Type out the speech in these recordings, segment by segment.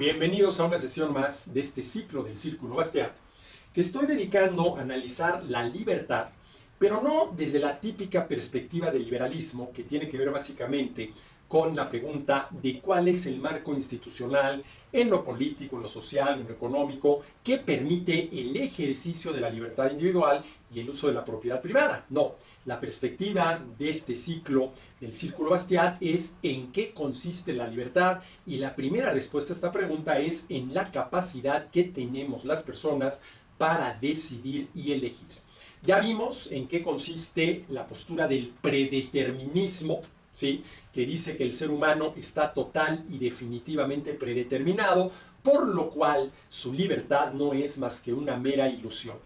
Bienvenidos a una sesión más de este ciclo del Círculo Bastiat, que estoy dedicando a analizar la libertad, pero no desde la típica perspectiva del liberalismo, que tiene que ver básicamente con la pregunta de cuál es el marco institucional en lo político, en lo social, en lo económico, que permite el ejercicio de la libertad individual y el uso de la propiedad privada. No, la perspectiva de este ciclo del Círculo Bastiat es en qué consiste la libertad, y la primera respuesta a esta pregunta es en la capacidad que tenemos las personas para decidir y elegir. Ya vimos en qué consiste la postura del predeterminismo, ¿sí?, que dice que el ser humano está total y definitivamente predeterminado, por lo cual su libertad no es más que una mera ilusión.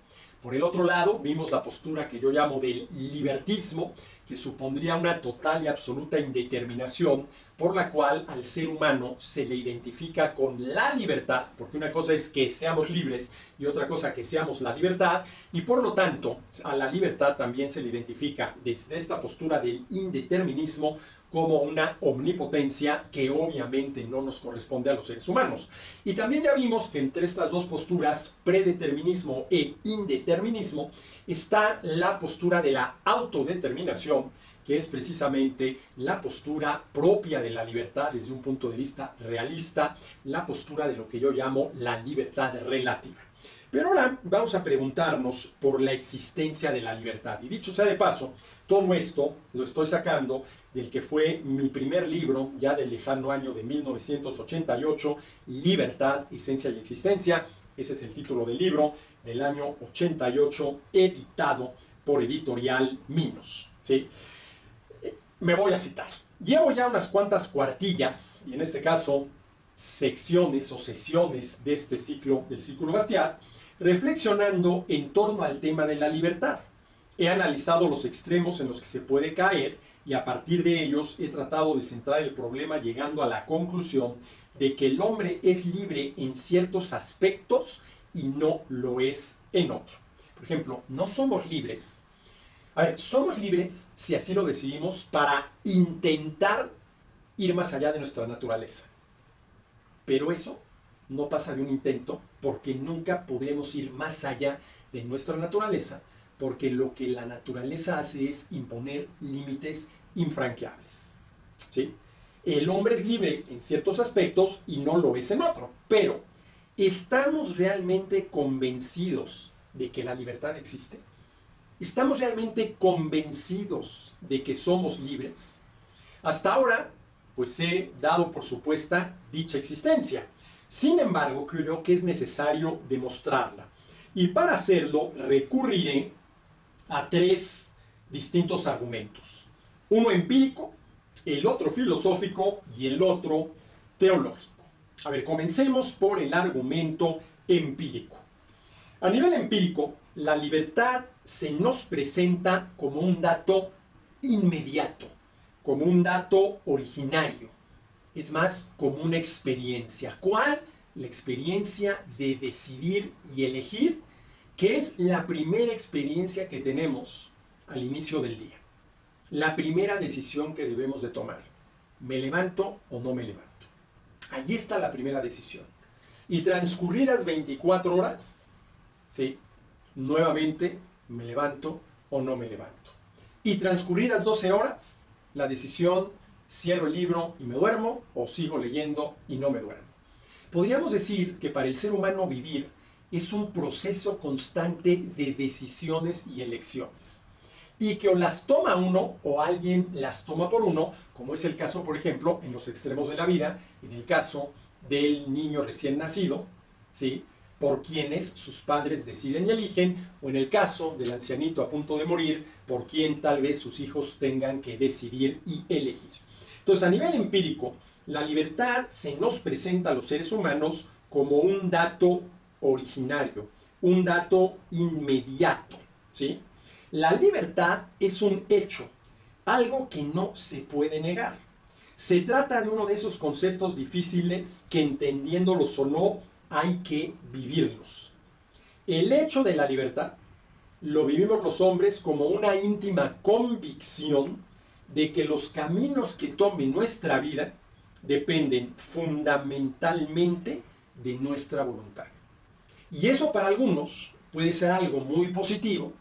Por el otro lado, vimos la postura que yo llamo del libertismo, que supondría una total y absoluta indeterminación, por la cual al ser humano se le identifica con la libertad, porque una cosa es que seamos libres y otra cosa que seamos la libertad, y por lo tanto a la libertad también se le identifica desde esta postura del indeterminismo como una omnipotencia que obviamente no nos corresponde a los seres humanos. Y también ya vimos que entre estas dos posturas, predeterminismo e indeterminismo, está la postura de la autodeterminación, que es precisamente la postura propia de la libertad desde un punto de vista realista, la postura de lo que yo llamo la libertad relativa. Pero ahora vamos a preguntarnos por la existencia de la libertad. Y dicho sea de paso, todo esto lo estoy sacando del que fue mi primer libro, ya del lejano año de 1988, Libertad, Esencia y Existencia. Ese es el título del libro, del año 88, editado por Editorial Minos, ¿sí? Me voy a citar. Llevo ya unas cuantas cuartillas, y en este caso secciones o sesiones de este ciclo del Círculo Bastiat, reflexionando en torno al tema de la libertad. He analizado los extremos en los que se puede caer, y a partir de ellos he tratado de centrar el problema llegando a la conclusión de que el hombre es libre en ciertos aspectos y no lo es en otro. Por ejemplo, no somos libres. A ver, somos libres, si así lo decidimos, para intentar ir más allá de nuestra naturaleza. Pero eso no pasa de un intento, porque nunca podremos ir más allá de nuestra naturaleza, porque lo que la naturaleza hace es imponer límites infranqueables, ¿sí? El hombre es libre en ciertos aspectos y no lo es en otro, pero ¿estamos realmente convencidos de que la libertad existe? ¿Estamos realmente convencidos de que somos libres? Hasta ahora, pues he dado por supuesta dicha existencia. Sin embargo, creo yo que es necesario demostrarla. Y para hacerlo, recurriré a tres distintos argumentos. Uno empírico, el otro filosófico y el otro teológico. A ver, comencemos por el argumento empírico. A nivel empírico, la libertad se nos presenta como un dato inmediato, como un dato originario. Es más, como una experiencia. ¿Cuál? La experiencia de decidir y elegir, que es la primera experiencia que tenemos al inicio del día. La primera decisión que debemos de tomar. ¿Me levanto o no me levanto? Ahí está la primera decisión. Y transcurridas 24 horas, ¿sí?, nuevamente, ¿me levanto o no me levanto? Y transcurridas 12 horas, la decisión, cierro el libro y me duermo, o sigo leyendo y no me duermo. Podríamos decir que para el ser humano vivir es un proceso constante de decisiones y elecciones, y que o las toma uno o alguien las toma por uno, como es el caso, por ejemplo, en los extremos de la vida, en el caso del niño recién nacido, ¿sí?, por quienes sus padres deciden y eligen, o en el caso del ancianito a punto de morir, por quien tal vez sus hijos tengan que decidir y elegir. Entonces, a nivel empírico, la libertad se nos presenta a los seres humanos como un dato originario, un dato inmediato, ¿sí? La libertad es un hecho, algo que no se puede negar. Se trata de uno de esos conceptos difíciles que, entendiéndolos o no, hay que vivirlos. El hecho de la libertad lo vivimos los hombres como una íntima convicción de que los caminos que tome nuestra vida dependen fundamentalmente de nuestra voluntad. Y eso para algunos puede ser algo muy positivo,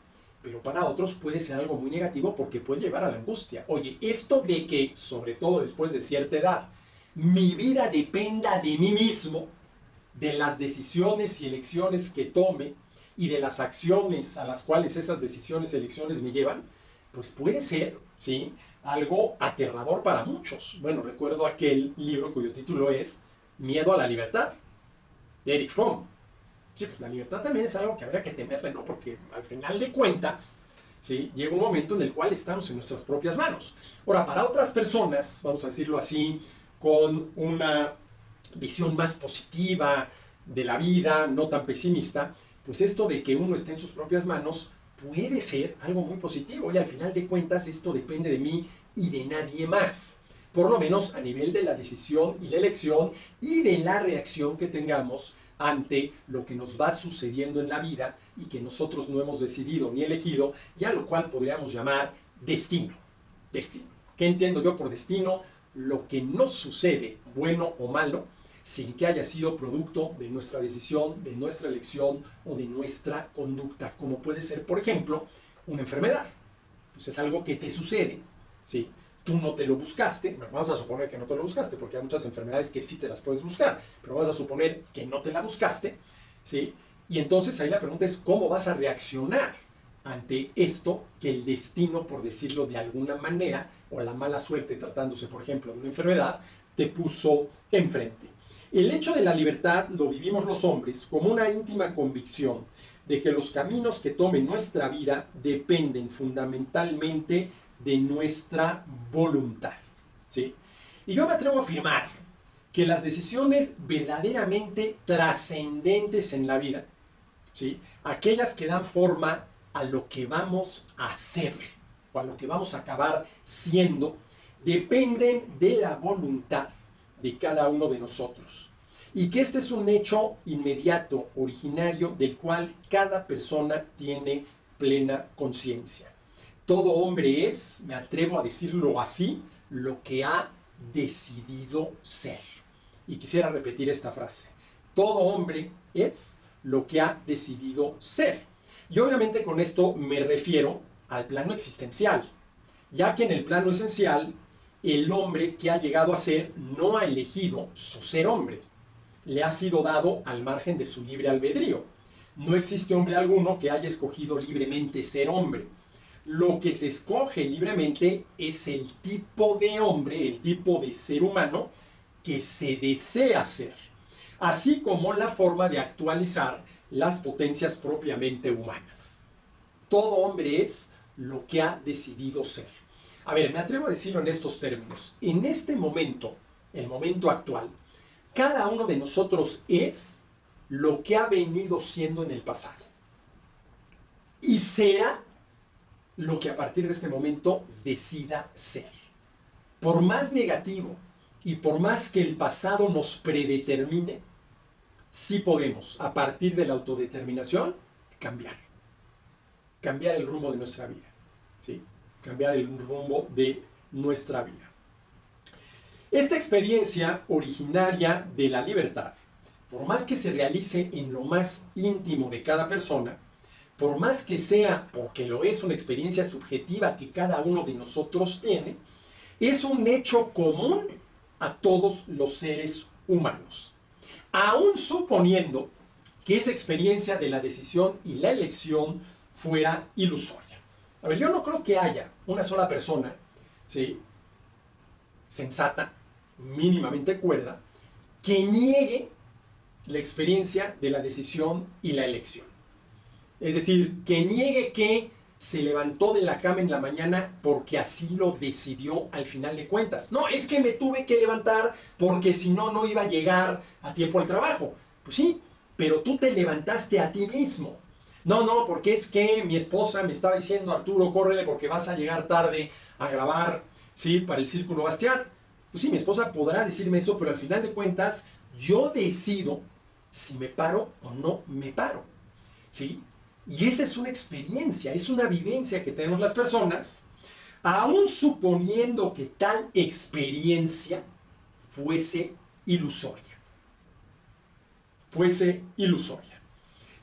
pero para otros puede ser algo muy negativo porque puede llevar a la angustia. Oye, esto de que, sobre todo después de cierta edad, mi vida dependa de mí mismo, de las decisiones y elecciones que tome y de las acciones a las cuales esas decisiones y elecciones me llevan, pues puede ser, ¿sí?, algo aterrador para muchos. Bueno, recuerdo aquel libro cuyo título es Miedo a la libertad, de Erich Fromm. Sí, pues la libertad también es algo que habría que temerle, ¿no? Porque al final de cuentas, ¿sí?, llega un momento en el cual estamos en nuestras propias manos. Ahora, para otras personas, vamos a decirlo así, con una visión más positiva de la vida, no tan pesimista, pues esto de que uno esté en sus propias manos puede ser algo muy positivo. Y al final de cuentas, esto depende de mí y de nadie más. Por lo menos a nivel de la decisión y la elección y de la reacción que tengamos ante lo que nos va sucediendo en la vida y que nosotros no hemos decidido ni elegido, y a lo cual podríamos llamar destino. Destino. ¿Qué entiendo yo por destino? Lo que nos sucede, bueno o malo, sin que haya sido producto de nuestra decisión, de nuestra elección o de nuestra conducta, como puede ser, por ejemplo, una enfermedad. Pues es algo que te sucede, ¿sí? Tú no te lo buscaste, bueno, vamos a suponer que no te lo buscaste, porque hay muchas enfermedades que sí te las puedes buscar, pero vamos a suponer que no te la buscaste, ¿sí? Y entonces ahí la pregunta es, ¿cómo vas a reaccionar ante esto que el destino, por decirlo de alguna manera, o la mala suerte tratándose, por ejemplo, de una enfermedad, te puso enfrente? El hecho de la libertad lo vivimos los hombres como una íntima convicción de que los caminos que tome nuestra vida dependen fundamentalmente de nuestra voluntad, ¿sí? Y yo me atrevo a afirmar que las decisiones verdaderamente trascendentes en la vida, ¿sí?, aquellas que dan forma a lo que vamos a hacer o a lo que vamos a acabar siendo, dependen de la voluntad de cada uno de nosotros. Y que este es un hecho inmediato, originario, del cual cada persona tiene plena conciencia. Todo hombre es, me atrevo a decirlo así, lo que ha decidido ser. Y quisiera repetir esta frase. Todo hombre es lo que ha decidido ser. Y obviamente con esto me refiero al plano existencial, ya que en el plano esencial, el hombre que ha llegado a ser no ha elegido su ser hombre. Le ha sido dado al margen de su libre albedrío. No existe hombre alguno que haya escogido libremente ser hombre. Lo que se escoge libremente es el tipo de hombre, el tipo de ser humano que se desea ser, así como la forma de actualizar las potencias propiamente humanas. Todo hombre es lo que ha decidido ser. A ver, me atrevo a decirlo en estos términos. En este momento, el momento actual, cada uno de nosotros es lo que ha venido siendo en el pasado. Y será lo que a partir de este momento decida ser. Por más negativo y por más que el pasado nos predetermine, sí podemos, a partir de la autodeterminación, cambiar. Cambiar el rumbo de nuestra vida, ¿sí? Cambiar el rumbo de nuestra vida. Esta experiencia originaria de la libertad, por más que se realice en lo más íntimo de cada persona, por más que sea, porque lo es, una experiencia subjetiva que cada uno de nosotros tiene, es un hecho común a todos los seres humanos. Aún suponiendo que esa experiencia de la decisión y la elección fuera ilusoria. A ver, yo no creo que haya una sola persona, ¿sí?, sensata, mínimamente cuerda, que niegue la experiencia de la decisión y la elección. Es decir, que niegue que se levantó de la cama en la mañana porque así lo decidió al final de cuentas. No, es que me tuve que levantar porque si no, no iba a llegar a tiempo al trabajo. Pues sí, pero tú te levantaste a ti mismo. No, porque es que mi esposa me estaba diciendo, Arturo, córrele porque vas a llegar tarde a grabar, ¿sí?, para el Círculo Bastiat. Pues sí, mi esposa podrá decirme eso, pero al final de cuentas, yo decido si me paro o no me paro, ¿sí? Y esa es una experiencia, es una vivencia que tenemos las personas, aún suponiendo que tal experiencia fuese ilusoria. Fuese ilusoria.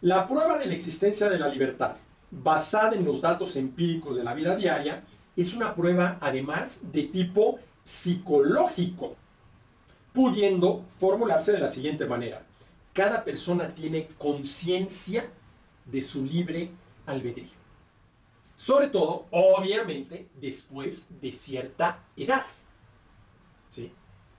La prueba de la existencia de la libertad, basada en los datos empíricos de la vida diaria, es una prueba además de tipo psicológico, pudiendo formularse de la siguiente manera. Cada persona tiene conciencia de su libre albedrío. Sobre todo, obviamente, después de cierta edad. ¿Sí?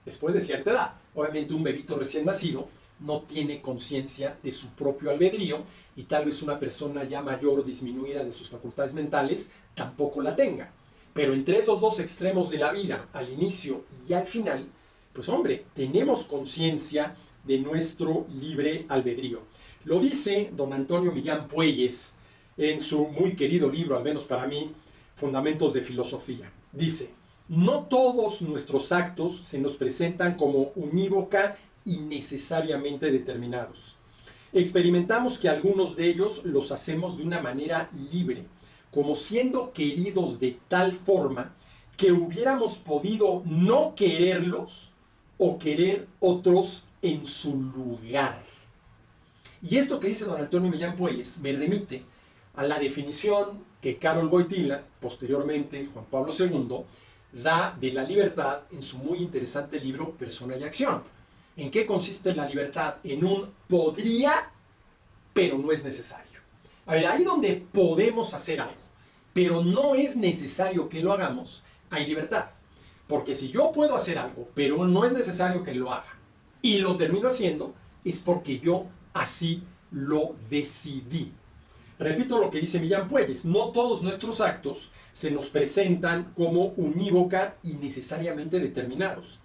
Después de cierta edad. Obviamente un bebito recién nacido no tiene conciencia de su propio albedrío y tal vez una persona ya mayor, disminuida de sus facultades mentales, tampoco la tenga. Pero entre esos dos extremos de la vida, al inicio y al final, pues hombre, tenemos conciencia de nuestro libre albedrío. Lo dice don Antonio Millán Puelles en su muy querido libro, al menos para mí, Fundamentos de Filosofía. Dice, no todos nuestros actos se nos presentan como unívoca y necesariamente determinados. Experimentamos que algunos de ellos los hacemos de una manera libre, como siendo queridos de tal forma que hubiéramos podido no quererlos o querer otros en su lugar. Y esto que dice don Antonio Millán Puelles me remite a la definición que Karol Wojtyla, posteriormente Juan Pablo II, da de la libertad en su muy interesante libro Persona y Acción. ¿En qué consiste la libertad? En un podría, pero no es necesario. A ver, ahí donde podemos hacer algo, pero no es necesario que lo hagamos, hay libertad. Porque si yo puedo hacer algo, pero no es necesario que lo haga, y lo termino haciendo, es porque yo así lo decidí. Repito lo que dice Millán Puelles, no todos nuestros actos se nos presentan como unívoca y necesariamente determinados.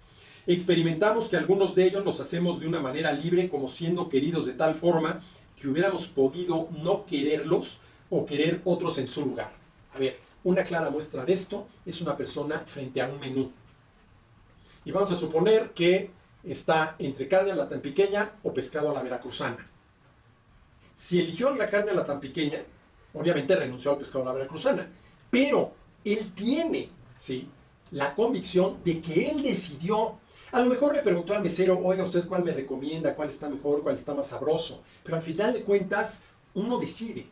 Experimentamos que algunos de ellos los hacemos de una manera libre, como siendo queridos de tal forma que hubiéramos podido no quererlos o querer otros en su lugar. A ver, una clara muestra de esto es una persona frente a un menú. Y vamos a suponer que está entre carne a la tan pequeña o pescado a la veracruzana. Si eligió la carne a la tan pequeña, obviamente renunció al pescado a la veracruzana. Pero él tiene, ¿sí?, la convicción de que él decidió. A lo mejor le preguntó al mesero, oiga, ¿usted cuál me recomienda? ¿Cuál está mejor? ¿Cuál está más sabroso? Pero al final de cuentas, uno decide.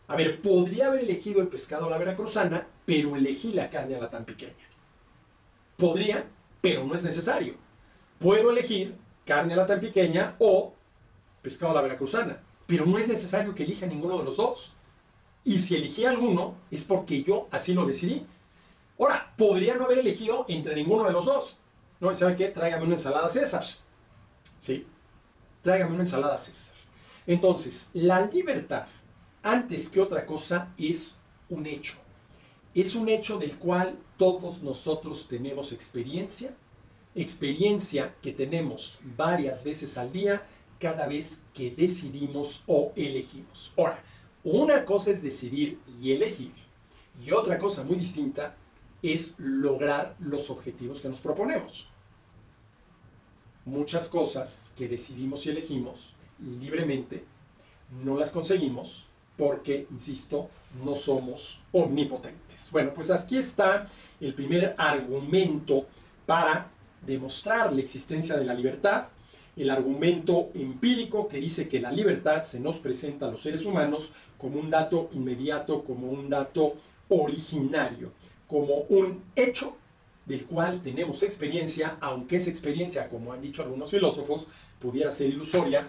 A ver, podría haber elegido el pescado a la veracruzana, pero elegí la carne a la tan pequeña. Podría, pero no es necesario. Puedo elegir carne a la tan pequeña o pescado a la veracruzana, pero no es necesario que elija ninguno de los dos. Y si elegí alguno, es porque yo así lo decidí. Ahora, podría no haber elegido entre ninguno de los dos. No, ¿sabe qué? Tráigame una ensalada César. ¿Sí? Tráigame una ensalada César. Entonces, la libertad, antes que otra cosa, es un hecho. Es un hecho del cual todos nosotros tenemos experiencia. Experiencia que tenemos varias veces al día, cada vez que decidimos o elegimos. Ahora, una cosa es decidir y elegir, y otra cosa muy distinta es lograr los objetivos que nos proponemos. Muchas cosas que decidimos y elegimos libremente no las conseguimos porque, insisto, no somos omnipotentes. Bueno, pues aquí está el primer argumento para demostrar la existencia de la libertad, el argumento empírico que dice que la libertad se nos presenta a los seres humanos como un dato inmediato, como un dato originario, como un hecho del cual tenemos experiencia, aunque esa experiencia, como han dicho algunos filósofos, pudiera ser ilusoria.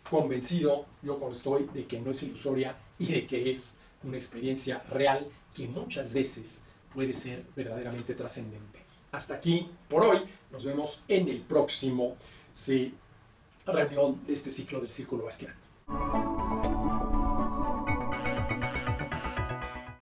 Convencido yo cuando estoy de que no es ilusoria y de que es una experiencia real que muchas veces puede ser verdaderamente trascendente. Hasta aquí por hoy, nos vemos en el próximo reunión de este ciclo del Círculo Bastiat.